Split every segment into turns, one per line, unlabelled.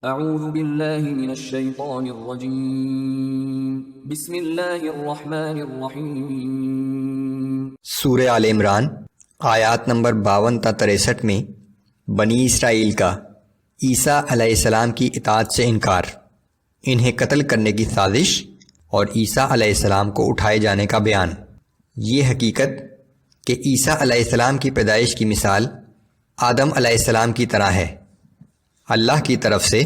اعوذ باللہ من الشیطان الرجیم بسم اللہ الرحمن الرحیم۔
سورہ آل عمران آیات نمبر 52 تا 63 میں بنی اسرائیل کا عیسیٰ علیہ السلام کی اطاعت سے انکار، انہیں قتل کرنے کی سازش اور عیسیٰ علیہ السلام کو اٹھائے جانے کا بیان۔ یہ حقیقت کہ عیسیٰ علیہ السلام کی پیدائش کی مثال آدم علیہ السلام کی طرح ہے۔ اللہ کی طرف سے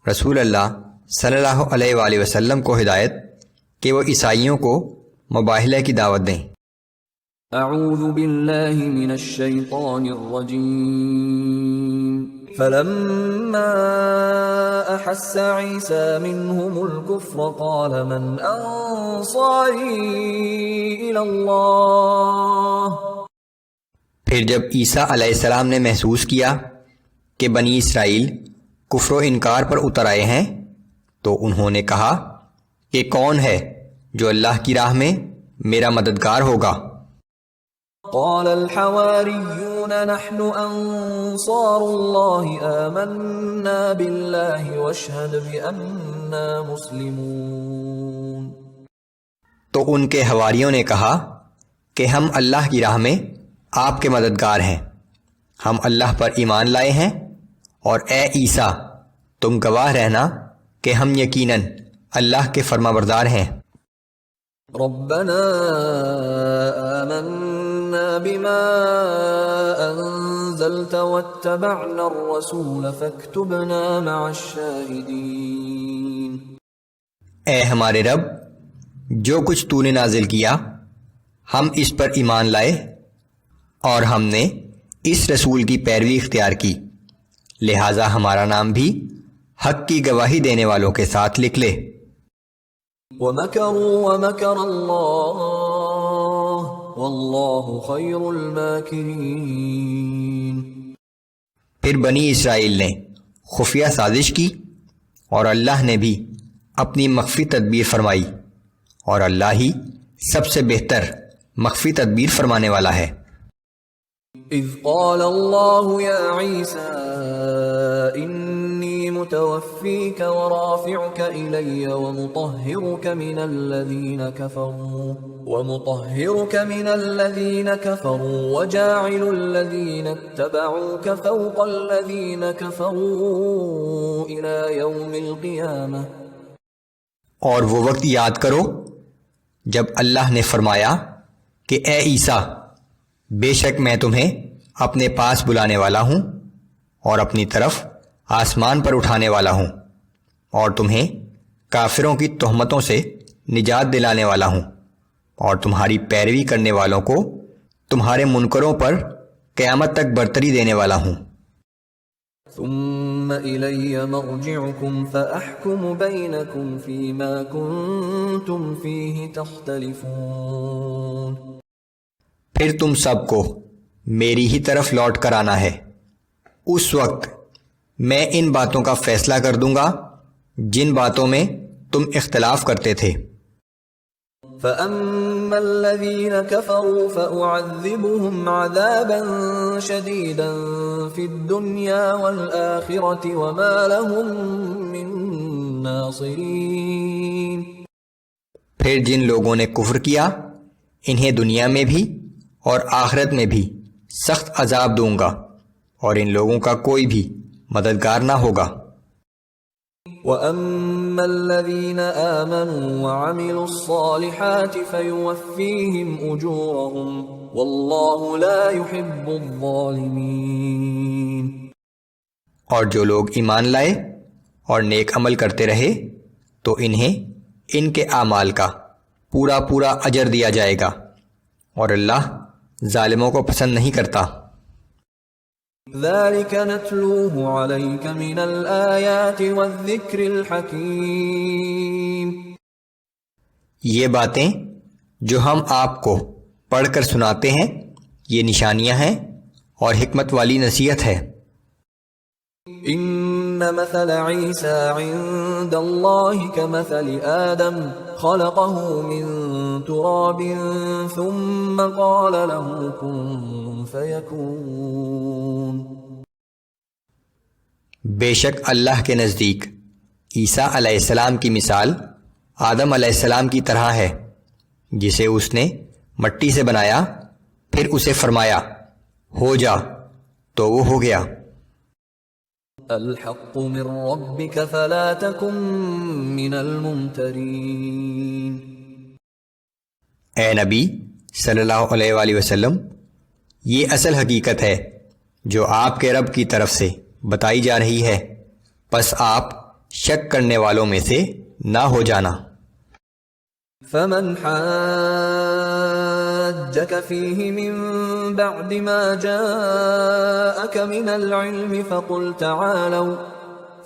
رسول اللہ صلی اللہ علیہ وآلہ وسلم کو ہدایت کہ وہ عیسائیوں کو مباہلہ کی دعوت دیں۔
اعوذ باللہ من الشیطان الرجیم فلما احس عیسی منہم الکفر قال من انصاری الی اللہ۔
پھر جب عیسیٰ علیہ السلام نے محسوس کیا کہ بنی اسرائیل کفر و انکار پر اتر آئے ہیں تو انہوں نے کہا کہ کون ہے جو اللہ کی راہ میں میرا مددگار ہوگا؟
قال الحواریون نحن انصار اللہ آمنا باللہ واشہد بأننا مسلمون۔
تو ان کے حواریوں نے کہا کہ ہم اللہ کی راہ میں آپ کے مددگار ہیں، ہم اللہ پر ایمان لائے ہیں، اور اے عیسیٰ تم گواہ رہنا کہ ہم یقیناً اللہ کے فرمانبردار ہیں۔
ربنا آمنا بما انزلت واتبعنا الرسول فاكتبنا مع الشاہدین۔
اے ہمارے رب، جو کچھ تو نے نازل کیا ہم اس پر ایمان لائے اور ہم نے اس رسول کی پیروی اختیار کی، لہٰذا ہمارا نام بھی حق کی گواہی دینے والوں کے ساتھ لکھ لے۔
وَمَكَرُوا وَمَكَرَ اللَّهُ وَاللَّهُ خَيْرُ الْمَاكِرِينَ۔
پھر بنی اسرائیل نے خفیہ سازش کی اور اللہ نے بھی اپنی مخفی تدبیر فرمائی، اور اللہ ہی سب سے بہتر مخفی تدبیر فرمانے والا ہے۔
اذ قال اللہ یا عیسیٰ انی متوفیک ورافعک الی ومطہرک من الذین کفروا وجاعل الذین اتبعوک فوق الذین کفروا الی یوم القیامہ۔
اور وہ وقت یاد کرو جب اللہ نے فرمایا کہ اے عیسیٰ، بے شک میں تمہیں اپنے پاس بلانے والا ہوں اور اپنی طرف آسمان پر اٹھانے والا ہوں، اور تمہیں کافروں کی تہمتوں سے نجات دلانے والا ہوں، اور تمہاری پیروی کرنے والوں کو تمہارے منکروں پر قیامت تک برتری دینے والا ہوں۔
ثم الی مرجعکم فاحکم بینکم فیما کنتم فیہ تختلفون۔
پھر تم سب کو میری ہی طرف لوٹ کر آنا ہے، اس وقت میں ان باتوں کا فیصلہ کر دوں گا جن باتوں میں تم اختلاف کرتے تھے۔
فَأَمَّا الَّذِينَ كَفَرُوا فَأُعَذِّبُهُمْ عَذَابًا شَدِيدًا فِي الدُّنْيَا وَالْآخِرَةِ وَمَا لَهُم مِّن نَّاصِرِينَ۔
پھر جن لوگوں نے کفر کیا انہیں دنیا میں بھی اور آخرت میں بھی سخت عذاب دوں گا، اور ان لوگوں کا کوئی بھی مددگار نہ ہوگا۔
وَأَمَّا الَّذِينَ آمَنُوا وَعَمِلُوا الصَّالِحَاتِ فَيُوَفِّيهِمْ أُجُورَهُمْ وَاللَّهُ لَا يُحِبُّ الظَّالِمِينَ۔
اور جو لوگ ایمان لائے اور نیک عمل کرتے رہے تو انہیں ان کے اعمال کا پورا پورا اجر دیا جائے گا، اور اللہ ظالموں کو پسند نہیں کرتا۔
ذَلِكَ نَتْلُوهُ عَلَيْكَ مِنَ الْآيَاتِ وَالذِّكْرِ الْحَكِيمِ۔
یہ باتیں جو ہم آپ کو پڑھ کر سناتے ہیں یہ نشانیاں ہیں اور حکمت والی نصیحت ہے۔
ان مثل عیسیٰ عند اللہ کمثل آدم خلقه من تراب ثم قال له كن فيكون۔
بے شک اللہ کے نزدیک عیسیٰ علیہ السلام کی مثال آدم علیہ السلام کی طرح ہے، جسے اس نے مٹی سے بنایا، پھر اسے فرمایا ہو جا تو وہ ہو گیا۔
الحق من ربك فلا تكن من الممترين۔
اے نبی صلی اللہ علیہ وآلہ وسلم، یہ اصل حقیقت ہے جو آپ کے رب کی طرف سے بتائی جا رہی ہے، پس آپ شک کرنے والوں میں سے نہ ہو جانا۔
فمن حاجك فيه من بعد ما جاءك من العلم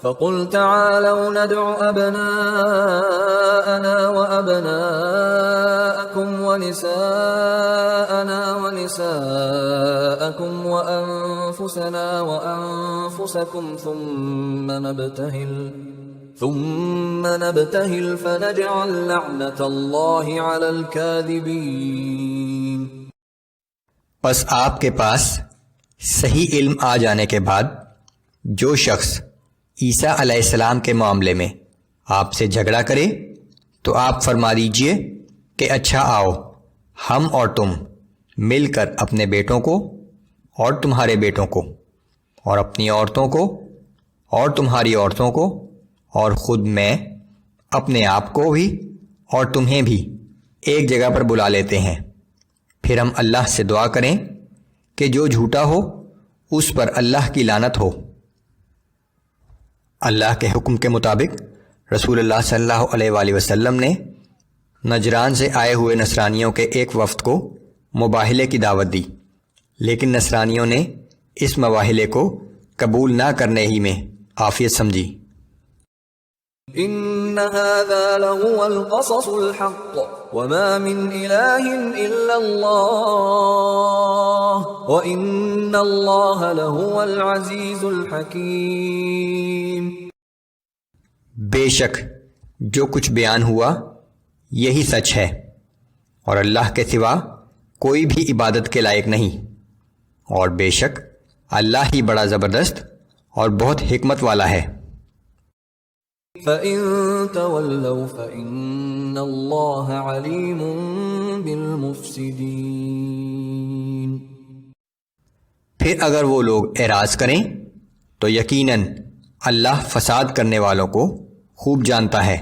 فقل تعالوا ندع أبناءنا وأبناءكم ونساءنا ونساءكم وأنفسنا وأنفسكم ثم نبتهل فنجعل لعنة الله على الكاذبين۔
پس آپ کے پاس صحیح علم آ جانے کے بعد جو شخص عیسیٰ علیہ السلام کے معاملے میں آپ سے جھگڑا کرے تو آپ فرما دیجئے کہ اچھا آؤ، ہم اور تم مل کر اپنے بیٹوں کو اور تمہارے بیٹوں کو اور اپنی عورتوں کو اور تمہاری عورتوں کو اور خود میں اپنے آپ کو بھی اور تمہیں بھی ایک جگہ پر بلا لیتے ہیں، پھر ہم اللہ سے دعا کریں کہ جو جھوٹا ہو اس پر اللہ کی لعنت ہو۔ اللہ کے حکم کے مطابق رسول اللہ صلی اللہ علیہ وآلہ وسلم نے نجران سے آئے ہوئے نصرانیوں کے ایک وفد کو مباہلے کی دعوت دی، لیکن نصرانیوں نے اس مباہلے کو قبول نہ کرنے ہی میں عافیت سمجھی۔
ان هذا لهو القصص الحق وما من اله الا الله وان الله لهو العزيز الحكيم۔
بے شک جو کچھ بیان ہوا یہی سچ ہے، اور اللہ کے سوا کوئی بھی عبادت کے لائق نہیں، اور بے شک اللہ ہی بڑا زبردست اور بہت حکمت والا ہے۔
فَإِن تَوَلَّوْا فَإِنَّ اللَّهَ عَلِيمٌ بِالْمُفْسِدِينَ۔
پھر اگر وہ لوگ اعراض کریں تو یقیناً اللہ فساد کرنے والوں کو خوب جانتا ہے۔